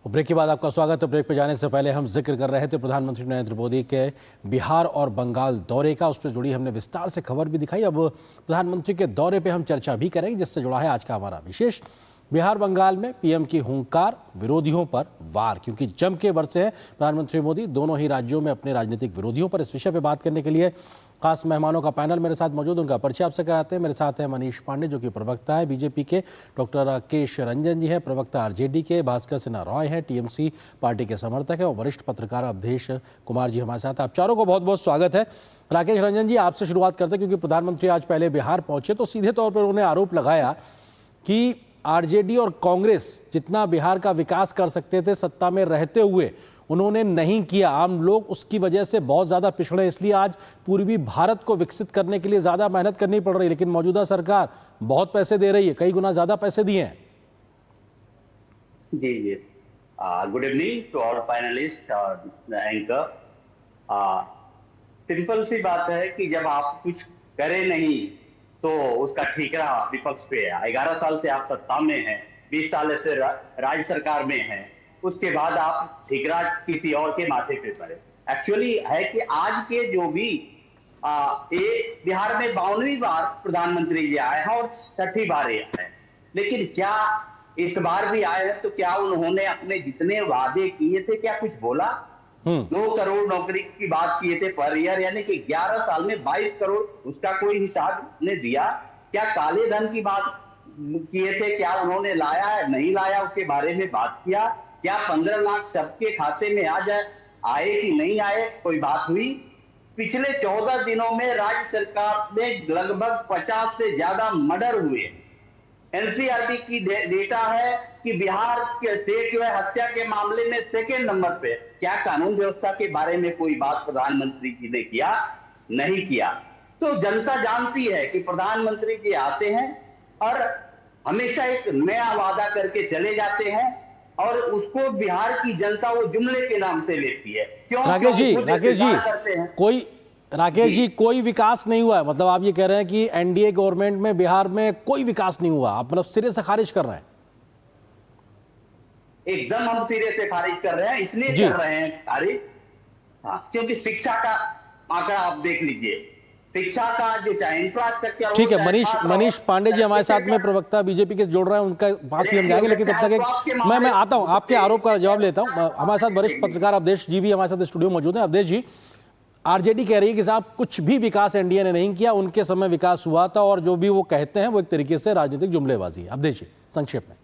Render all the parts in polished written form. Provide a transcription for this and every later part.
Break के बाद आपका स्वागत है। ब्रेक पे जाने से पहले हम जिक्र कर रहे थे प्रधानमंत्री नरेंद्र मोदी के बिहार और बंगाल दौरे का। उस पर जुड़ी हमने विस्तार से खबर भी दिखाई। अब प्रधानमंत्री के दौरे पे हम चर्चा भी करेंगे, जिससे जुड़ा है आज का हमारा विशेष। बिहार बंगाल में पीएम की हुंकार, विरोधियों पर वार, क्योंकि जम के बरसे हैं प्रधानमंत्री मोदी दोनों ही राज्यों में अपने राजनीतिक विरोधियों पर। इस विषय पर बात करने के लिए खास मेहमानों का पैनल मेरे साथ मौजूद, उनका परिचय आपसे कराते हैं। मेरे साथ हैं मनीष पांडे, जो कि प्रवक्ता है बीजेपी के, डॉक्टर राकेश रंजन जी हैं, प्रवक्ता आरजेडी के, भास्कर सिन्हा रॉय हैं, टीएमसी पार्टी के समर्थक हैं, और वरिष्ठ पत्रकार अवधेश कुमार जी हमारे साथ। आप चारों को बहुत बहुत स्वागत है। राकेश रंजन जी, आपसे शुरुआत करते हैं, क्योंकि प्रधानमंत्री आज पहले बिहार पहुंचे तो सीधे तौर पर उन्होंने आरोप लगाया कि आरजेडी और कांग्रेस जितना बिहार का विकास कर सकते थे सत्ता में रहते हुए, उन्होंने नहीं किया। आम लोग उसकी वजह से बहुत ज्यादा पिछड़े, इसलिए आज पूर्वी भारत को विकसित करने के लिए ज्यादा मेहनत करनी पड़ रही है। लेकिन मौजूदा सरकार बहुत पैसे दे रही है, कई गुना ज्यादा पैसे दिए हैं। जी जी, good evening to all panelist और एंकर। सिंपल सी बात है कि जब आप कुछ करे नहीं तो उसका ठीकरा विपक्ष पे है। 11 साल से आप सत्ता में हैं, 20 साल से राज्य सरकार में हैं, उसके बाद आप ठीकरा किसी और के माथे पे पड़े। एक्चुअली है कि आज के जो भी बिहार में 52वीं बार प्रधानमंत्री जी आए हैं और 6ठी बार ये आए, लेकिन क्या इस बार भी आए हैं तो क्या उन्होंने अपने जितने वादे किए थे क्या कुछ बोला? 2 करोड़ नौकरी की बात किए थे पर ईयर, यानी कि 11 साल में 22 करोड़, उसका कोई हिसाब ने दिया? क्या काले धन की बात किए थे, क्या उन्होंने लाया है नहीं लाया उसके बारे में बात किया? क्या 15 लाख सबके खाते में आ जाए, आए कि नहीं आए, कोई बात हुई? पिछले 14 दिनों में राज्य सरकार ने लगभग 50 से ज्यादा मर्डर हुए। एनसीआरटी की डेटा है कि बिहार के स्टेट जो है हत्या के मामले में 2nd नंबर पे। क्या कानून व्यवस्था के बारे में कोई बात प्रधानमंत्री जी ने किया? नहीं किया। तो जनता जानती है कि प्रधानमंत्री जी आते हैं और हमेशा एक नया वादा करके चले जाते हैं, और उसको बिहार की जनता वो जुमले के नाम से लेती है। क्यों? राकेश जी, कोई विकास नहीं हुआ है, मतलब आप ये कह रहे हैं कि एनडीए गवर्नमेंट में बिहार में कोई विकास नहीं हुआ, आप मतलब सिरे से खारिज कर रहे हैं? एकदम हम सिरे से खारिज कर रहे हैं। इसलिए कर रहे हैं खारिज क्योंकि शिक्षा का आंकड़ा आप देख लीजिए, शिक्षा का जो इंफ्रास्ट्रक्चर। ठीक है, मनीष पांडे जी हमारे साथ में प्रवक्ता बीजेपी के जोड़ रहे हैं, उनका बात भी हम जाएंगे, लेकिन तब तक मैं आता हूं, आपके आरोप का जवाब लेता हूं। हमारे साथ वरिष्ठ पत्रकार अवधेश जी भी हमारे साथ स्टूडियो मौजूद है। अवधेश जी, आरजेडी कह रही है कि साहब कुछ भी विकास एनडीए ने नहीं किया, उनके समय विकास हुआ था, और जो भी वो कहते हैं वो एक तरीके से राजनीतिक जुमलेबाजी है। अवधेश जी, संक्षेप में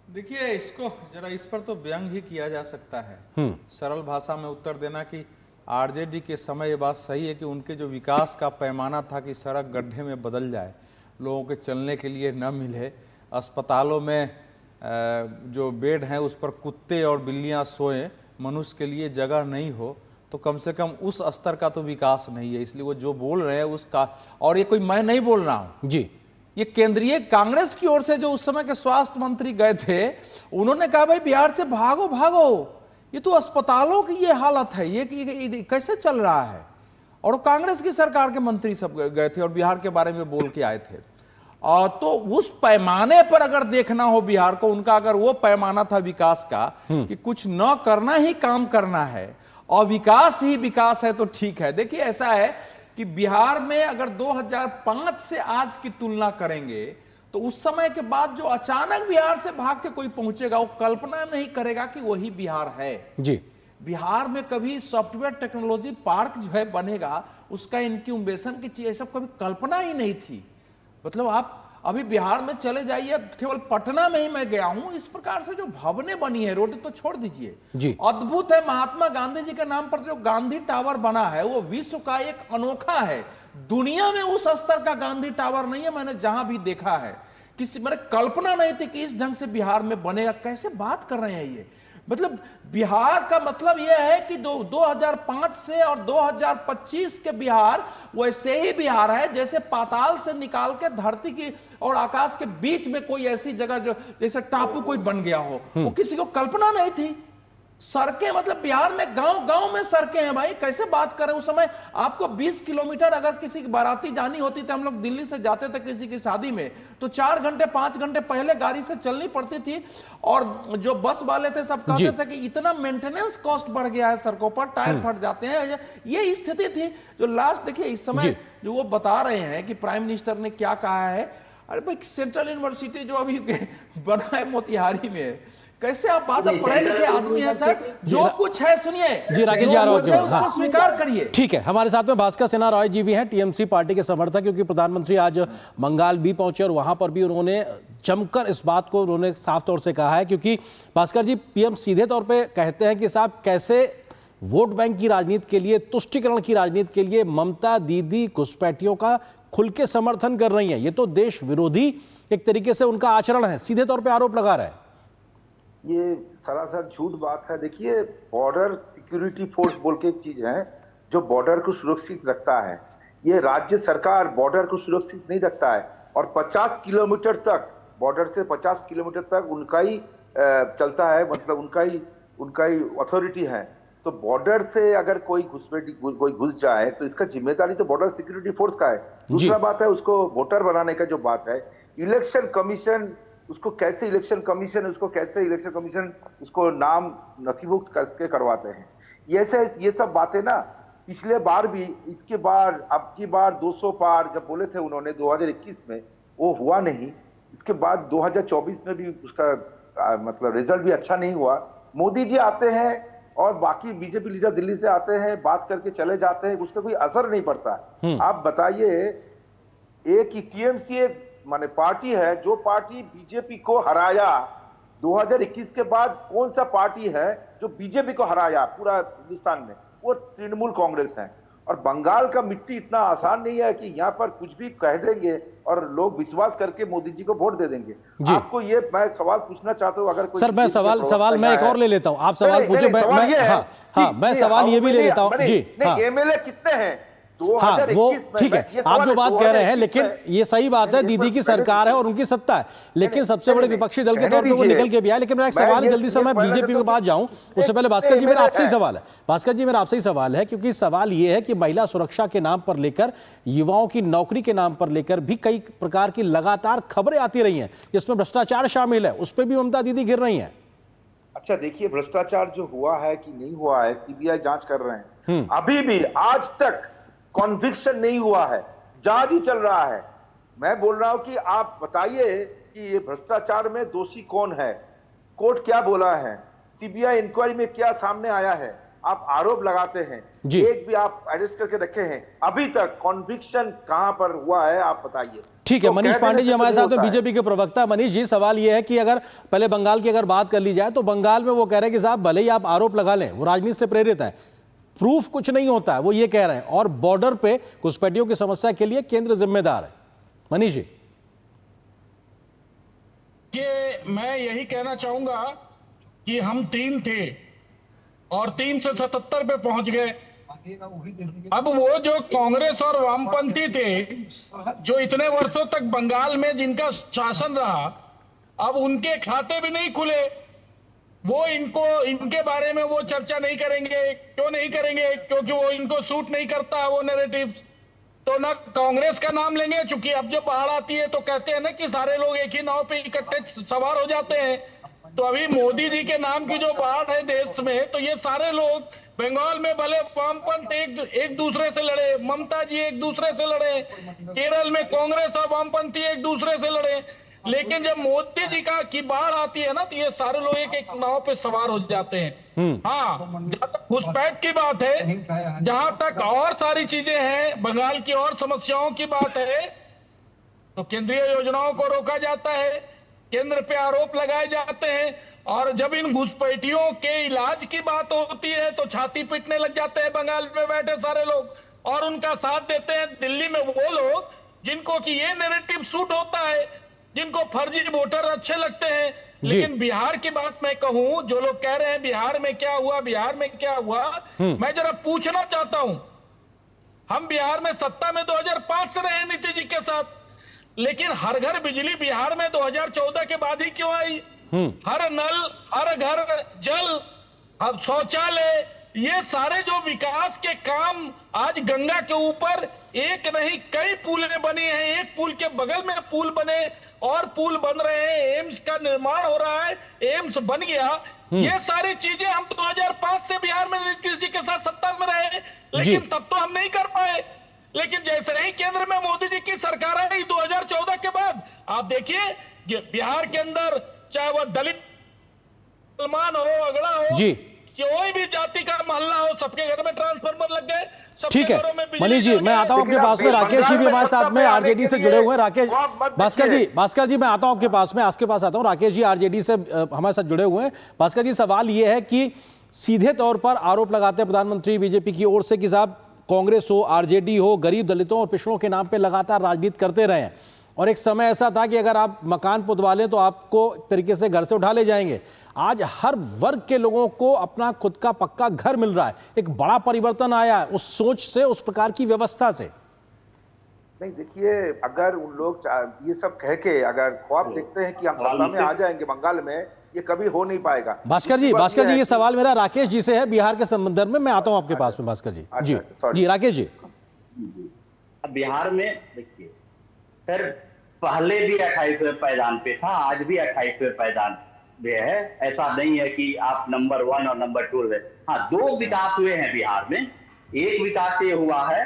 देखिए, इसको जरा इस पर तो व्यंग ही किया जा सकता है। सरल भाषा में उत्तर देना कि आरजेडी के समय ये बात सही है कि उनके जो विकास का पैमाना था कि सड़क गड्ढे में बदल जाए, लोगों के चलने के लिए न मिले, अस्पतालों में जो बेड हैं उस पर कुत्ते और बिल्लियां सोएं, मनुष्य के लिए जगह नहीं हो, तो कम से कम उस स्तर का तो विकास नहीं है। इसलिए वो जो बोल रहे हैं उसका, और ये कोई मैं नहीं बोल रहा हूँ जी, ये केंद्रीय कांग्रेस की ओर से जो उस समय के स्वास्थ्य मंत्री गए थे, उन्होंने कहा भाई बिहार से भागो भागो, ये तो अस्पतालों की ये हालत है, ये कैसे चल रहा है। और कांग्रेस की सरकार के मंत्री सब गए थे और बिहार के बारे में बोल के आए थे। और तो उस पैमाने पर अगर देखना हो बिहार को, उनका अगर वो पैमाना था विकास का कि कुछ न करना ही काम करना है और विकास ही विकास है, तो ठीक है। देखिए, ऐसा है कि बिहार में अगर 2005 से आज की तुलना करेंगे तो उस समय के बाद जो अचानक बिहार से भाग के कोई पहुंचेगा, वो कल्पना नहीं करेगा कि वही बिहार है जी। बिहार में कभी सॉफ्टवेयर टेक्नोलॉजी पार्क जो है बनेगा, उसका इनक्यूबेशन की चीज सब कभी कल्पना ही नहीं थी। मतलब आप अभी बिहार में चले जाइए, केवल पटना में ही मैं गया हूं, इस प्रकार से जो भवनें बनी है, रोड तो छोड़ दीजिए, अद्भुत है। महात्मा गांधी जी के नाम पर जो गांधी टावर बना है वो विश्व का एक अनोखा है। दुनिया में उस स्तर का गांधी टावर नहीं है, मैंने जहां भी देखा है। किसी मैंने कल्पना नहीं थी कि इस ढंग से बिहार में बनेगा। कैसे बात कर रहे हैं ये, मतलब बिहार का मतलब यह है कि 2005 से और 2025 के बिहार वैसे ही बिहार है जैसे पाताल से निकाल के धरती की और आकाश के बीच में कोई ऐसी जगह जो जैसे टापू कोई बन गया हो, वो किसी को कल्पना नहीं थी। सड़कें, मतलब बिहार में गांव गांव में सड़कें हैं भाई, कैसे बात करें। उस समय आपको 20 किलोमीटर अगर किसी की बाराती जानी होती थी, हम लोग दिल्ली से जाते थे किसी की शादी में, तो 4 घंटे 5 घंटे पहले गाड़ी से चलनी पड़ती थी। और जो बस वाले थे सब कहते थे कि इतना मेंटेनेंस कॉस्ट बढ़ गया है सड़कों पर, टायर फट जाते हैं, ये स्थिति थी। जो लास्ट देखिए इस समय जो वो बता रहे हैं कि प्राइम मिनिस्टर ने क्या कहा है, अरे भाई सेंट्रल यूनिवर्सिटी जो अभी बना है मोतिहारी में, कैसे आप बात, पढ़े लिखे आदमी है सर, जो कुछ है सुनिए जी, राकेश जी आ रहा हूं, उसको स्वीकार करिए। ठीक है, हमारे साथ में भास्कर सिन्हा रॉय जी भी हैं, टीएमसी पार्टी के समर्थक, क्योंकि प्रधानमंत्री आज बंगाल भी पहुंचे और वहां पर भी उन्होंने जमकर इस बात को उन्होंने साफ तौर से कहा है। क्योंकि भास्कर जी, पीएम सीधे तौर पे कहते हैं कि साहब कैसे वोट बैंक की राजनीति के लिए, तुष्टीकरण की राजनीति के लिए ममता दीदी घुसपैठियों का खुल के समर्थन कर रही है। ये तो देश विरोधी एक तरीके से उनका आचरण है, सीधे तौर पे आरोप लगा रहे हैं। ये सरासर झूठ बात है। देखिए, बॉर्डर सिक्योरिटी फोर्स बोल के एक चीज है जो बॉर्डर को सुरक्षित रखता है। ये राज्य सरकार बॉर्डर को सुरक्षित नहीं रखता है, और 50 किलोमीटर तक, बॉर्डर से 50 किलोमीटर तक उनका ही चलता है, मतलब उनका ही अथॉरिटी है। तो बॉर्डर से अगर कोई घुस जाए तो इसका जिम्मेदारी तो बॉर्डर सिक्योरिटी फोर्स का है। दूसरा बात है उसको वोटर बनाने का जो बात है, इलेक्शन कमीशन उसको कैसे इलेक्शन कमीशन उसको नाम नथिभुक्त करके करवाते हैं। ये सब बातें ना पिछले बार भी, इसके बार अब की बार 200 पार जब बोले थे उन्होंने 2021 में, वो हुआ नहीं। इसके बाद 2024 में भी उसका मतलब रिजल्ट भी अच्छा नहीं हुआ। मोदी जी आते हैं और बाकी बीजेपी लीडर दिल्ली से आते हैं, बात करके चले जाते हैं, उसका कोई असर नहीं पड़ता। आप बताइए, एक टीएमसी एक माने पार्टी है जो पार्टी बीजेपी को हराया 2021 के बाद, कौन सा पार्टी है जो बीजेपी को हराया पूरा हिंदुस्तान में? वो तृणमूल कांग्रेस है। और बंगाल का मिट्टी इतना आसान नहीं है कि यहाँ पर कुछ भी कह देंगे और लोग विश्वास करके मोदी जी को वोट दे देंगे। आपको ये मैं सवाल पूछना चाहता हूँ, अगर कोई सर मैं सवाल मैं एक और ले लेता हूँ, आप सवाल पूछे, मैं सवाल ये भी ले लेता हूँ जी। एमएलए कितने हैं? हाँ वो ठीक है, आप जो बात कह रहे हैं, लेकिन ये सही बात है, दीदी की सरकार है और उनकी सत्ता है, लेकिन सबसे बड़े विपक्षी दल के तौर पे वो निकल के भी आए। लेकिन मेरा एक सवाल, जल्दी से मैं बीजेपी के पास जाऊं उससे पहले भास्कर जी मेरा आपसे ही सवाल है, भास्कर जी मेरा आपसे ही सवाल है, क्योंकि सवाल ये है कि महिला सुरक्षा के नाम पर लेकर, युवाओं की नौकरी के नाम पर लेकर भी कई प्रकार की लगातार खबरें आती रही हैं जिसमें भ्रष्टाचार शामिल है, उस पर भी ममता दीदी गिर रही हैं। अच्छा देखिए, भ्रष्टाचार जो हुआ है कि नहीं हुआ है, सीबीआई जांच कर रहे हैं। अभी भी आज तक कॉन्विक्शन नहीं हुआ है, जांच ही चल रहा है। मैं बोल रहा हूं कि आप बताइए कि ये भ्रष्टाचार में दोषी कौन है, कोर्ट क्या बोला है, सीबीआई इंक्वायरी में क्या सामने आया है। आप आरोप लगाते हैं, एक भी आप अरेस्ट करके रखे हैं, अभी तक कॉन्विक्शन कहां पर हुआ है आप बताइए। ठीक है, मनीष पांडे जी हमारे साथ में, बीजेपी के प्रवक्ता। मनीष जी, सवाल यह है कि अगर पहले बंगाल की अगर बात कर ली जाए तो बंगाल में वो कह रहे हैं कि साहब भले ही आप आरोप लगा लें, वो राजनीति से प्रेरित है, प्रूफ कुछ नहीं होता है, वो ये कह रहे हैं, और बॉर्डर पे घुसपैठियों की समस्या के लिए केंद्र जिम्मेदार है। मनीष जी, ये मैं यही कहना चाहूंगा कि हम 3 थे और 3 से 77 पे पहुंच गए। अब वो जो कांग्रेस और वामपंथी थे जो इतने वर्षों तक बंगाल में जिनका शासन रहा, अब उनके खाते भी नहीं खुले। वो इनके बारे में वो चर्चा नहीं करेंगे। क्यों नहीं करेंगे? क्योंकि वो इनको सूट नहीं करता है वो नैरेटिव। तो ना कांग्रेस का नाम लेंगे, चूंकि अब जब बाढ़ आती है तो कहते हैं ना कि सारे लोग एक ही नाव पे इकट्ठे सवार हो जाते हैं। तो अभी मोदी जी के नाम की जो बाढ़ है देश में, तो ये सारे लोग बंगाल में भले वामपंथ एक दूसरे से लड़े, ममता जी एक दूसरे से लड़े, केरल में कांग्रेस और वामपंथी एक दूसरे से लड़े, लेकिन जब मोदी जी का की बाढ़ आती है ना, तो ये सारे लोग एक नाव पे सवार हो जाते हैं। हाँ, जहां तक घुसपैठ की बात है, जहां तक और सारी चीजें हैं, बंगाल की और समस्याओं की बात है, तो केंद्रीय योजनाओं को रोका जाता है, केंद्र पे आरोप लगाए जाते हैं, और जब इन घुसपैठियों के इलाज की बात होती है तो छाती पीटने लग जाते हैं बंगाल में बैठे सारे लोग, और उनका साथ देते हैं दिल्ली में वो लोग जिनको कि ये नैरेटिव सूट होता है, जिनको फर्जी वोटर अच्छे लगते हैं। लेकिन बिहार की बात मैं कहूं, जो लोग कह रहे हैं बिहार में क्या हुआ, बिहार में क्या हुआ, मैं जरा पूछना चाहता हूं। हम बिहार में सत्ता में 2005 से रहे नीतीश जी के साथ, लेकिन हर घर बिजली बिहार में 2014 के बाद ही क्यों आई? हर नल, हर घर जल, अब शौचालय, ये सारे जो विकास के काम आज गंगा के ऊपर एक नहीं कई पुलें बनी हैं, एक पुल के बगल में पुल बने और पुल बन रहे हैं, एम्स का निर्माण हो रहा है, एम्स बन गया। ये सारी चीजें हम 2005 से बिहार में नीतीश जी के साथ सत्ता में रहे, लेकिन तब तो हम नहीं कर पाए। लेकिन जैसे ही केंद्र में मोदी जी की सरकार आई 2014 के बाद, आप देखिए बिहार के अंदर चाहे वह दलित, मुसलमान हो, अगड़ा हो जी, कोई भी जाति का मोहल्ला हो, सबके घर में ट्रांसफार्मर लग गए। ठीक है मनीष जी, मैं आता हूं आपके पास में। राकेश जी भी हमारे साथ में आरजेडी से जुड़े हुए हैं। राकेश, भास्कर जी मैं आता हूं आपके पास में, आपके पास आता हूं। राकेश जी आरजेडी से हमारे साथ जुड़े हुए हैं। भास्कर जी, सवाल यह है कि सीधे तौर पर आरोप लगाते हैं प्रधानमंत्री बीजेपी की ओर से कि साहब कांग्रेस हो, आरजेडी हो, गरीब दलितों और पिछड़ों के नाम पे लगातार राजनीति करते रहे हैं, और एक समय ऐसा था कि अगर आप मकान पुतवा लें तो आपको तरीके से घर से उठा ले जाएंगे। आज हर वर्ग के लोगों को अपना खुद का पक्का घर मिल रहा है। एक बड़ा परिवर्तन आया है उस सोच से, उस प्रकार की व्यवस्था से। नहीं देखिए, अगर उन लोग ये सब कह के अगर ख्वाब देखते हैं कि हम सत्ता में आ जाएंगे बंगाल में, ये कभी हो नहीं पाएगा। भास्कर जी, ये सवाल मेरा राकेश जी से है बिहार के संदर्भ में। मैं आता हूं आपके पास में भास्कर जी। जी राकेश जी, बिहार में देखिए सर, पहले भी 28वें पायदान पे था, आज भी 28वें पायदान पे है। ऐसा नहीं है कि आप नंबर 1 और नंबर 2 है। हाँ, 2 विकास हुए हैं बिहार में। एक विकास ये हुआ है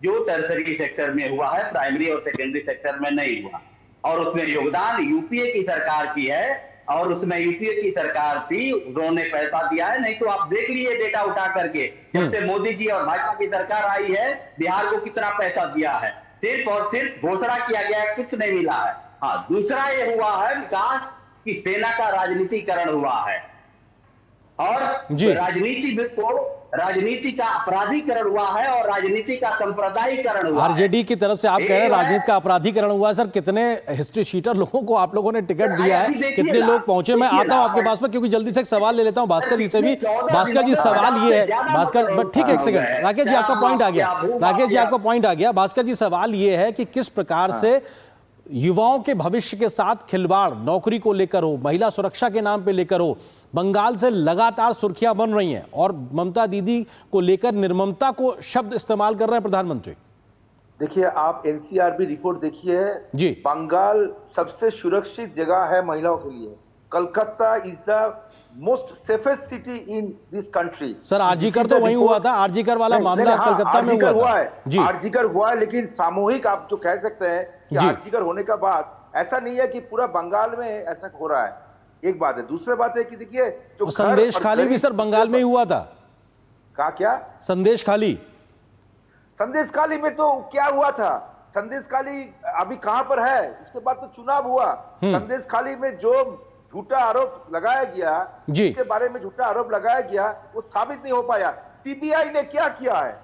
जो टर्सरी सेक्टर में हुआ है, प्राइमरी और सेकेंडरी सेक्टर में नहीं हुआ, और उसमें योगदान यूपीए की सरकार की है, और उसमें यूपीए की सरकार थी, उन्होंने पैसा दिया है। नहीं तो आप देख लीजिए डेटा उठा करके, जब से मोदी जी और भाजपा की सरकार आई है, बिहार को कितना पैसा दिया है। सिर्फ और सिर्फ घोषणा किया गया है, कुछ नहीं मिला है। हाँ, दूसरा ये हुआ है विकास की सेना का राजनीतिकरण हुआ है, और राजनीति का अपराधीकरण हुआ है, और राजनीति का सांप्रदायिकरण हुआ है। आरजेडी की तरफ से आप कह रहे हैं राजनीति का अपराधीकरण हुआ है। सर, कितने हिस्ट्री शीटर लोगों को आप लोगों ने टिकट दिया है, कितने लोग पहुंचे? मैं आता हूं आपके पास में, क्योंकि जल्दी से एक सवाल ले लेता हूं भास्कर जी से भी। भास्कर जी, सवाल ये है, भास्कर ठीक है, एक सेकंड, राकेश जी आपका पॉइंट आ गया। राकेश जी आपका पॉइंट आ गया। भास्कर जी, सवाल ये है कि किस प्रकार से युवाओं के भविष्य के साथ खिलवाड़, नौकरी को लेकर हो, महिला सुरक्षा के नाम पे लेकर हो, बंगाल से लगातार सुर्खियां बन रही हैं, और ममता दीदी को लेकर निर्ममता को शब्द इस्तेमाल कर रहे हैं प्रधानमंत्री। देखिए, आप एनसीआरबी रिपोर्ट देखिए जी, बंगाल सबसे सुरक्षित जगह है महिलाओं के लिए। Calcutta is the most safest city in this country. Sir, RG Kar तो वहीं हुआ था, आरजीकर वाला मामला कलकत्ता में हुआ था। जी, आरजीकर हुआ है, लेकिन सामूहिक आप जो कह सकते हैं कि आरजीकर होने का बाद ऐसा नहीं है कि पूरा बंगाल में ऐसा हो रहा है। एक बात है। दूसरी बात है कि देखिए, जो संदेश खाली भी सर बंगाल में ही हुआ था। क्या संदेश खाली में तो क्या हुआ था? संदेश खाली अभी कहां पर है? उसके बाद तो चुनाव हुआ। संदेश खाली में जो झूठा आरोप लगाया गया, उसके बारे में झूठा आरोप लगाया गया, वो साबित नहीं हो पाया। सीबीआई ने क्या किया है?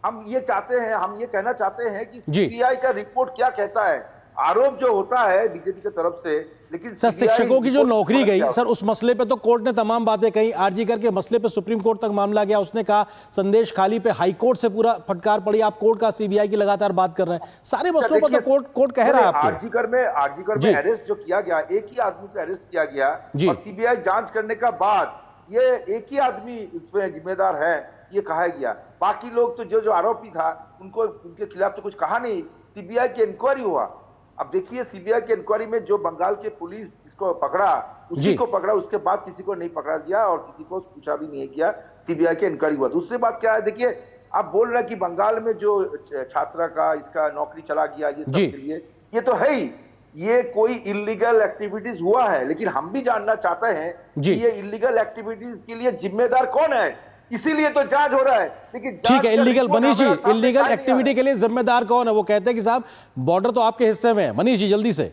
हम ये कहना चाहते हैं कि सीबीआई का रिपोर्ट क्या कहता है। आरोप जो होता है बीजेपी की तरफ से, लेकिन सर शिक्षकों की जो नौकरी गई, सर उस मसले पे तो कोर्ट ने तमाम बातें कही। आरजीकर के मसले पे सुप्रीम कोर्ट तक मामला गया, उसने कहा संदेश खाली पे हाई कोर्ट से पूरा फटकार पड़ी। आप कोर्ट का, सीबीआई की लगातार बात कर रहे हैं, सारे मसलों पर तो कोर्ट कह रहा है आपको। आरजीकर में अरेस्ट जो किया गया, एक ही आदमी को अरेस्ट किया गया, और सीबीआई जांच करने का बाद ये एक ही आदमी इसमें जिम्मेदार है ये कहा गया। बाकी लोग तो जो आरोपी था उनके खिलाफ तो कुछ कहा नहीं। सीबीआई की इंक्वायरी हुआ। अब देखिए, सीबीआई की इंक्वायरी में जो बंगाल के पुलिस इसको पकड़ा, उसी को पकड़ा, उसके बाद किसी को नहीं पकड़ा गया और किसी को पूछा भी नहीं किया। सीबीआई की इंक्वायरी हुआ। दूसरी बात क्या है, देखिए आप बोल रहे हैं कि बंगाल में जो छात्रा का इसका नौकरी चला गया, ये सब के लिए ये तो है ही, ये कोई इलीगल एक्टिविटीज हुआ है, लेकिन हम भी जानना चाहते हैं कि ये इलीगल एक्टिविटीज के लिए जिम्मेदार कौन है। इसीलिए तो जांच हो रहा है। लेकिन ठीक है, illegal Manish ji, illegal activity के लिए जिम्मेदार कौन है? वो कहते हैं कि साहब बॉर्डर तो आपके हिस्से में है। मनीष जी जल्दी से।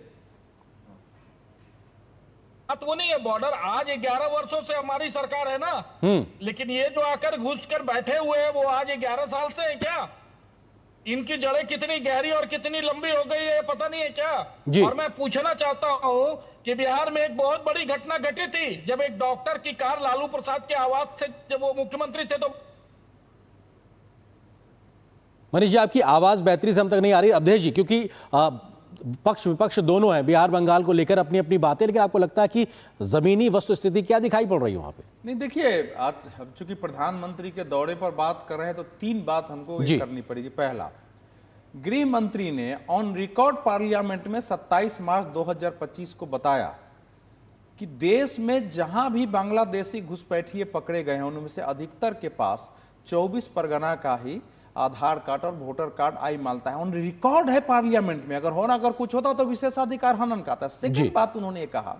बात वो नहीं है, बॉर्डर आज 11 वर्षों से हमारी सरकार है ना, लेकिन ये जो आकर घुस कर बैठे हुए हैं वो आज 11 साल से है क्या? इनकी जड़ें कितनी गहरी और कितनी लंबी हो गई है पता नहीं है क्या? और मैं पूछना चाहता हूं कि बिहार में एक बहुत बड़ी घटना घटी थी, जब एक डॉक्टर की कार लालू प्रसाद के आवाज से, जब वो मुख्यमंत्री थे तो। मनीष जी, आपकी आवाज बेहतरी से हम तक नहीं आ रही। अवधेश जी, क्योंकि पक्ष विपक्ष दोनों हैं बिहार बंगाल को लेकर अपनी अपनी बातें, लेकिन आपको लगता है कि जमीनी वस्तुस्थिति क्या दिखाई पड़ रही है वहां पे? नहीं, देखिए, आज हम चूंकि प्रधानमंत्री के दौरे पर बात कर रहे हैं तो तीन बात हमको ये करनी पड़ेगी। पहला, गृह मंत्री ने ऑन रिकॉर्ड पार्लियामेंट में 27 मार्च 2025 को बताया कि देश में जहां भी बांग्लादेशी घुसपैठिए पकड़े गए हैं उनमें से अधिकतर के पास 24 परगना का ही आधार कार्ड और वोटर कार्ड आई मालता है। ऑन रिकॉर्ड है पार्लियामेंट में। अगर कुछ होता तो विशेषाधिकार हनन का था। सेकंड बात उन्होंने ये कहा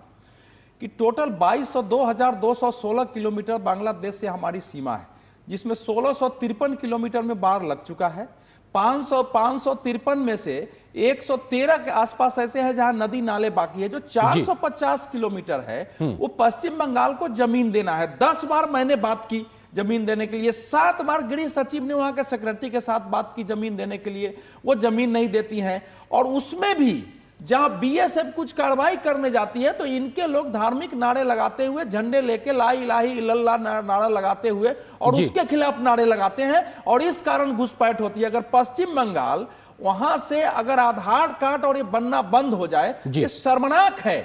कि टोटल 22,216 किलोमीटर बांग्लादेश से हमारी सीमा है, जिसमें 1653 किलोमीटर में बाढ़ लग चुका है। 553 में से 113 के आसपास ऐसे हैं जहां नदी नाले बाकी है। जो 450 किलोमीटर है वो पश्चिम बंगाल को जमीन देना है। 10 बार मैंने बात की जमीन देने के लिए, 7 बार गृह सचिव ने वहां के सेक्रेटरी के साथ बात की जमीन देने के लिए, वो जमीन नहीं देती हैं। और उसमें भी जहां बीएसएफ कुछ कार्रवाई करने जाती है तो इनके लोग धार्मिक नारे लगाते हुए, झंडे लेके ला इलाही इल्लल्लाह नारा लगाते हुए और उसके खिलाफ नारे लगाते हैं और इस कारण घुसपैठ होती है। अगर पश्चिम बंगाल वहां से अगर आधार कार्ड और ये बनना बंद हो जाए, ये शर्मनाक है।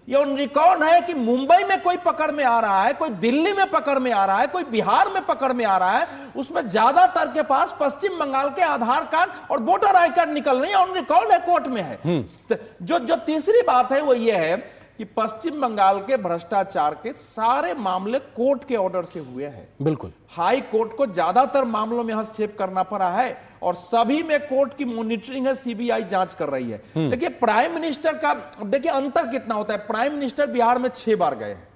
ये ऑन रिकॉर्ड है कि मुंबई में कोई पकड़ में आ रहा है, कोई दिल्ली में पकड़ में आ रहा है, कोई बिहार में पकड़ में आ रहा है, उसमें ज्यादातर के पास पश्चिम बंगाल के आधार कार्ड और वोटर आई कार्ड निकल रहे हैं। ऑन रिकॉर्ड है, कोर्ट में है। जो तीसरी बात है वो ये है कि पश्चिम बंगाल के भ्रष्टाचार के सारे मामले कोर्ट के ऑर्डर से हुए हैं। बिल्कुल, हाई कोर्ट को ज्यादातर मामलों में हस्तक्षेप करना पड़ा है और सभी में कोर्ट की मॉनिटरिंग है, सीबीआई जांच कर रही है। देखिए, प्राइम मिनिस्टर का देखिए अंतर कितना होता है। प्राइम मिनिस्टर बिहार में 6 बार गए हैं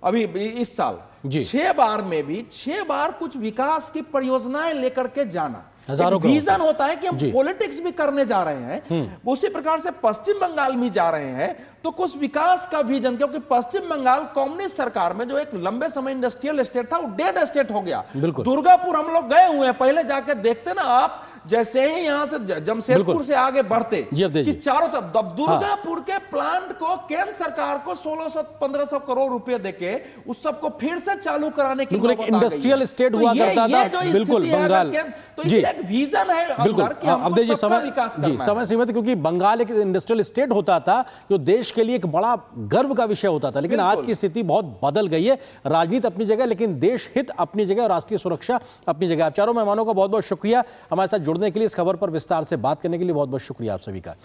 अभी इस साल। 6 बार में भी 6 बार कुछ विकास की परियोजनाएं लेकर के जाना, विजन होता है कि हम पॉलिटिक्स भी करने जा रहे हैं। उसी प्रकार से पश्चिम बंगाल में जा रहे हैं तो कुछ विकास का विजन, क्योंकि पश्चिम बंगाल कम्युनिस्ट सरकार में जो एक लंबे समय इंडस्ट्रियल एस्टेट था वो डेड एस्टेट हो गया। दुर्गापुर हम लोग गए हुए हैं, पहले जाके देखते ना आप, जैसे ही यहां से जमशेदपुर से आगे बढ़ते कि चारों तरफ दुर्गापुर के प्लांट को केंद्र सरकार को 1600-1500 करोड़ रुपए देके उस सबको फिर से चालू कराने की बिल्कुल, एक इंडस्ट्रियल स्टेट हुआ करता था। बिल्कुल, बंगाल तो इसलिए एक विजन है। बिल्कुल, अब देखिए समय सीमित, क्योंकि बंगाल एक इंडस्ट्रियल स्टेट होता था जो देश के लिए एक बड़ा गर्व का विषय होता था। लेकिन आज की स्थिति बहुत बदल गई है। राजनीति अपनी जगह, लेकिन देश हित अपनी जगह और राष्ट्रीय सुरक्षा अपनी जगह। आप चारों मेहमानों का बहुत बहुत शुक्रिया हमारे साथ जुड़ने के लिए, इस खबर पर विस्तार से बात करने के लिए बहुत बहुत शुक्रिया आप सभी का।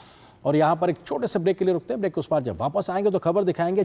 और यहां पर एक छोटे से ब्रेक के लिए रुकते हैं। ब्रेक के उस पार जब वापस आएंगे तो खबर दिखाएंगे